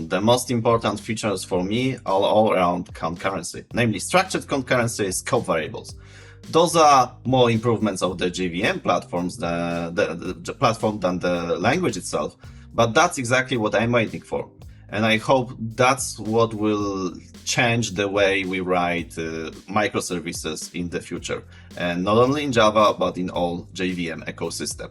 the most important features for me are all around concurrency, namely structured concurrency, scope variables. Those are more improvements of the JVM platforms, the platform than the language itself, but that's exactly what I'm waiting for. And I hope that's what will change the way we write microservices in the future, and not only in Java, but in all JVM ecosystem.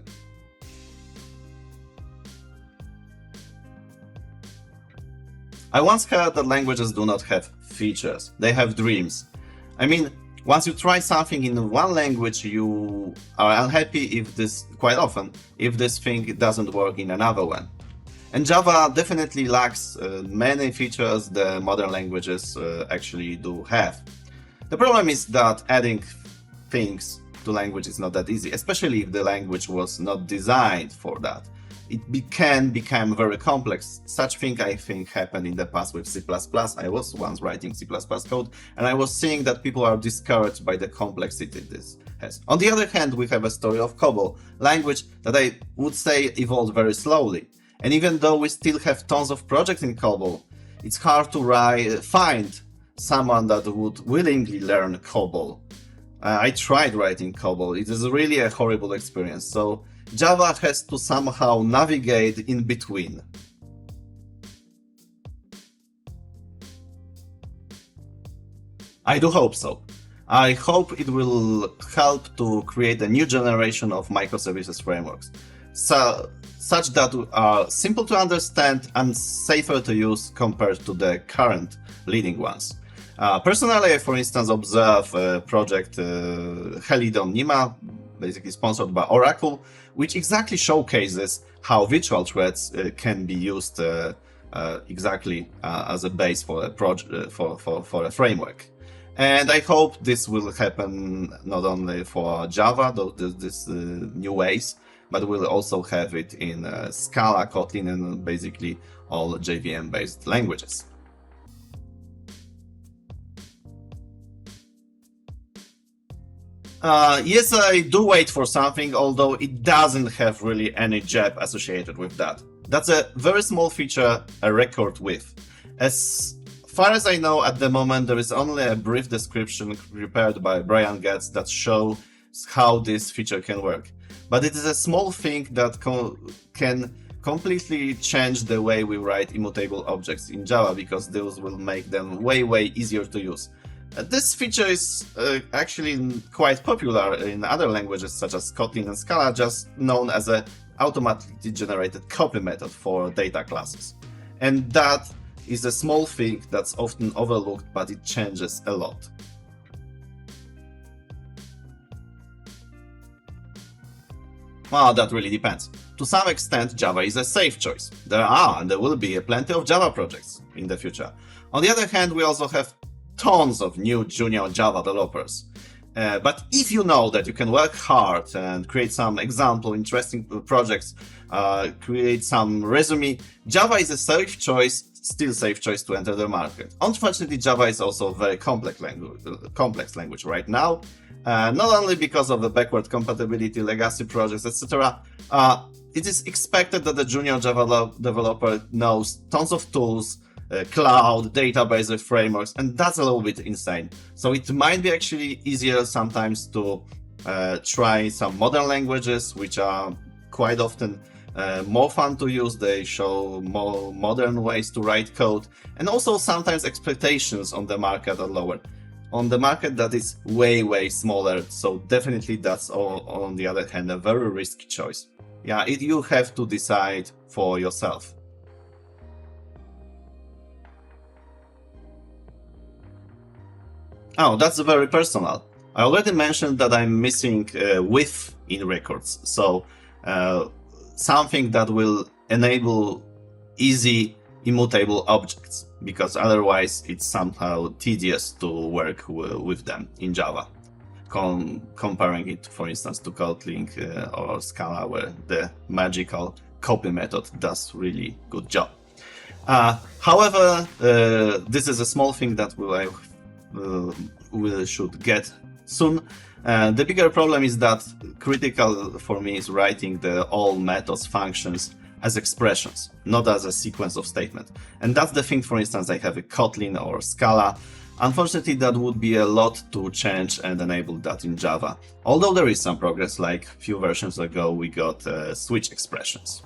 I once heard that languages do not have features, they have dreams. I mean, once you try something in one language, you are unhappy if this thing doesn't work in another one. And Java definitely lacks many features the modern languages actually do have. The problem is that adding things to language is not that easy, especially if the language was not designed for that. It can become very complex. Such thing I think happened in the past with C++. I was once writing C++ code, and I was seeing that people are discouraged by the complexity this has. On the other hand, we have a story of COBOL, language that I would say evolved very slowly. And even though we still have tons of projects in COBOL, it's hard to find someone that would willingly learn COBOL. I tried writing COBOL. It is really a horrible experience. So Java has to somehow navigate in between. I do hope so. I hope it will help to create a new generation of microservices frameworks, such that are simple to understand and safer to use compared to the current leading ones. Personally, I, for instance, observe project Helidon Nima, basically sponsored by Oracle, which exactly showcases how virtual threads can be used exactly as a base for a framework. And I hope this will happen not only for Java, these new ways, but we'll also have it in Scala, Kotlin, and basically all JVM-based languages. Yes, I do wait for something, although it doesn't have really any JEP associated with that. That's a very small feature, a record width. As far as I know, at the moment, there is only a brief description prepared by Brian Getz that shows how this feature can work. But it is a small thing that can completely change the way we write immutable objects in Java, because those will make them way easier to use. This feature is actually quite popular in other languages such as Kotlin and Scala, just known as an automatically generated copy method for data classes. And that is a small thing that's often overlooked, but it changes a lot. Well, that really depends. To some extent, Java is a safe choice. There are and there will be plenty of Java projects in the future. On the other hand, we also have tons of new junior Java developers. But if you know that you can work hard and create some example interesting projects, create some resume, Java is a safe choice, still safe choice to enter the market. Unfortunately, Java is also a very complex language right now, not only because of the backward compatibility, legacy projects, etc. It is expected that the junior Java developer knows tons of tools, cloud, database frameworks, and that's a little bit insane. So it might be actually easier sometimes to try some modern languages, which are quite often more fun to use. They show more modern ways to write code, and also sometimes expectations on the market are lower. On the market that is way smaller, so definitely that's on the other hand a very risky choice. Yeah, you have to decide for yourself. Oh, that's very personal. I already mentioned that I'm missing width in records, so something that will enable easy immutable objects, because otherwise it's somehow tedious to work with them in Java. Comparing it, for instance, to Kotlin or Scala, where the magical copy method does really good job. However, this is a small thing that we should get soon. The bigger problem is that critical for me is writing all methods, functions as expressions, not as a sequence of statements. And that's the thing, for instance, I have a Kotlin or Scala. Unfortunately, that would be a lot to change and enable that in Java. Although there is some progress, like a few versions ago we got switch expressions.